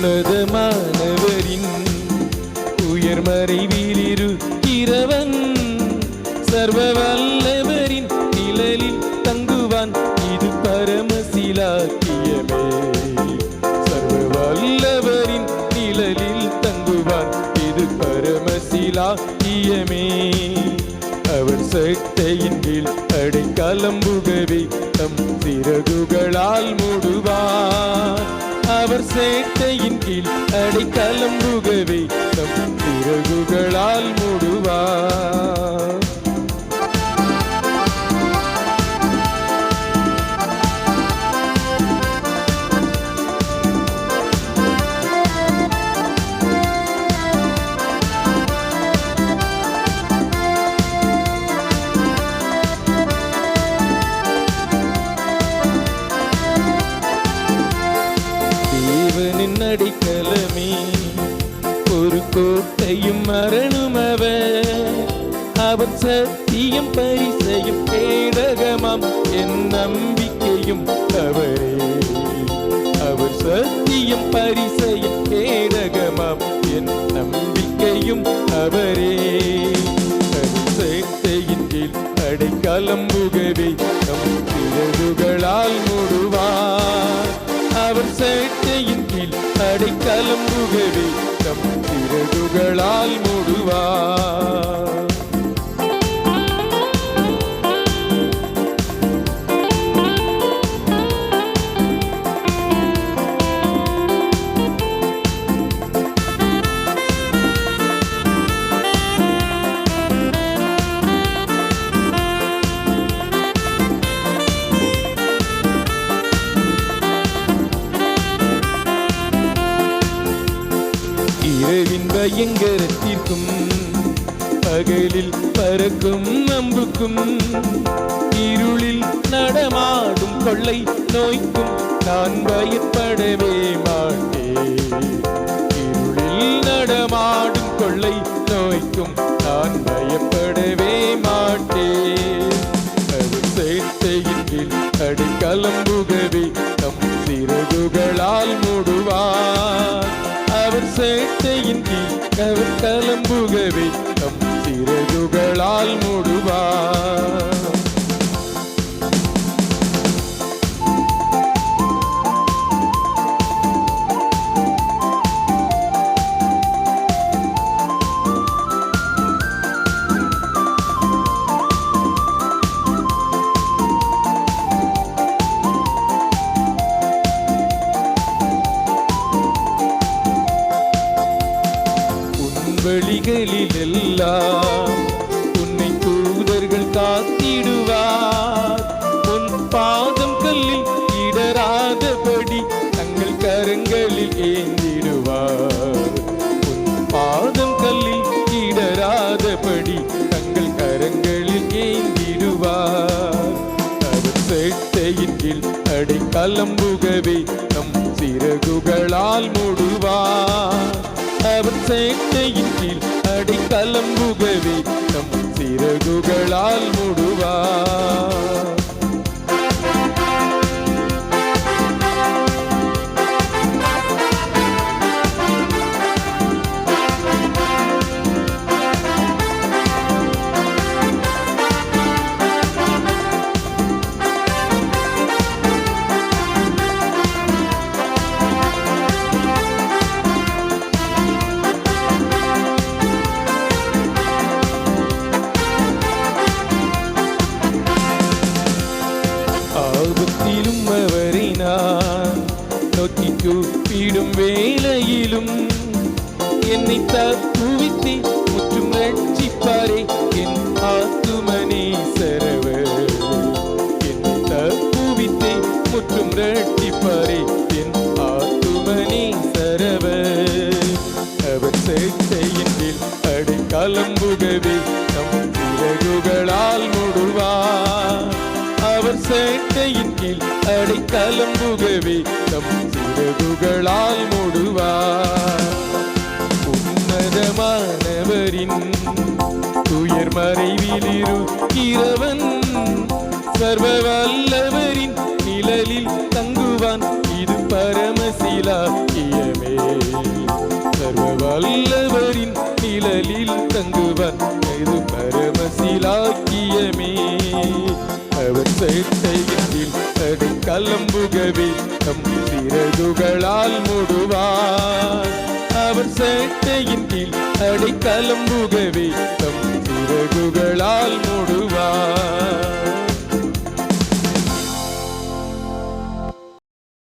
உன்னதமானவரின் உயர் மறைவில் இருக்கிறவன் சர்வ வல்லவரின் நிழலில் தங்குவான். இது பரமசிலாக்கியமே. சர்வ வல்லவரின் நிழலில் தங்குவான். இது பரமசிலாக்கியமே. அவர் சட்டையின் கீழ் அடைக்கலம் புகவே தம் சிறகுகளால் மூடுவார். அவர் சேட்டையின் கீழ் அடைக்கலம் புகவே தம் சிறகுகளால் மூடுவார். அடைக்கலமே ஒரு கோட்டையும் மரணும் அவர் சத்தியம் பரிசையும் கேடகமாம் என் நம்பிக்கையும் அவரே. அவர் சத்தியம் பரிசையும் கேடகமாம் என் நம்பிக்கையும் அவரே. சேட்டையின் கீழ் அடைக்கலம் புகவே நம் சிறகுகளால் மூடுவார். அவர் சேட்டையின் கீழ் அடைக்கலம் புகவே நம் சிறகுகளால் மூடுவார். இரவின் பயங்கரத்திற்கும் பகலில் பறக்கும் அம்புக்கும் இருளில் நடமாடும் கொள்ளை நோய்க்கும் நான் பயப்படவே மாட்டேன். இருளில் நடமாடும் கொள்ளை நோய்க்கும் நான் பயப்படவே மாட்டேன். அவர் சேட்டையின் கீழ் அடைக்கலம் புகவே நம் சிறகுகளால் மூடுவார். அவர் சேட்டையின் கீழ் அவர் கலம்புகவே நம் சிறகுகளால் மூடுவார். வழிகளிலெல்லாம் உன்னை தூதர்கள் காத்திடுவார். உன் பாதம் கல்லில் இடராதபடி தங்கள் கரங்களில் ஏந்திடுவார். உன் பாதம் கல்லில் இடராதபடி தங்கள் கரங்களில் ஏந்திடுவார். அவர் சேட்டையின் கீழ் அடைக்கலம் புகவே நம் சிறகுகளால் மூடுவார். அவர் சேட்டையின் கீழ் அடைக்கலம் புகவே நம் சிறகுகளால் மூடுவார். ஆபத்திலும் அவரை நான் நோக்கி கூப்பிடும் வேளையிலும் என்னை தப்புவித்து முற்றும் ரட்சிப்பாரே என் ஆத்துமனீசரவர். என்னை தப்புவித்து முற்றும் ரட்சிப்பாரே என் ஆத்துமனீசரவர். அவர் சேட்டையின் கீழ் அடைக்கலம் புகவே நம் சிறகுகளால் மூடுவார். அவர் சேட்டையின் கீழ் அடைக்கலம் புகவே நம் சிறகுகளால் மூடுவார். உன்னதமானவரின் உயர் மறைவில் இருக்கிறவன் சர்வ வல்லவரின் நிழலில் தங்குவான். இது பரமசிலாக்கியமே. சர்வ வல்லவரின் நிழலில் தங்குவான், இது பரமசிலாக்கியமே. அவர் சேட்டையின் கீழ் அடைக்கலம் புகவே தம் சிறகுகளால் மூடுவார். அவர் சேட்டையின் கீழ் அடைக்கலம்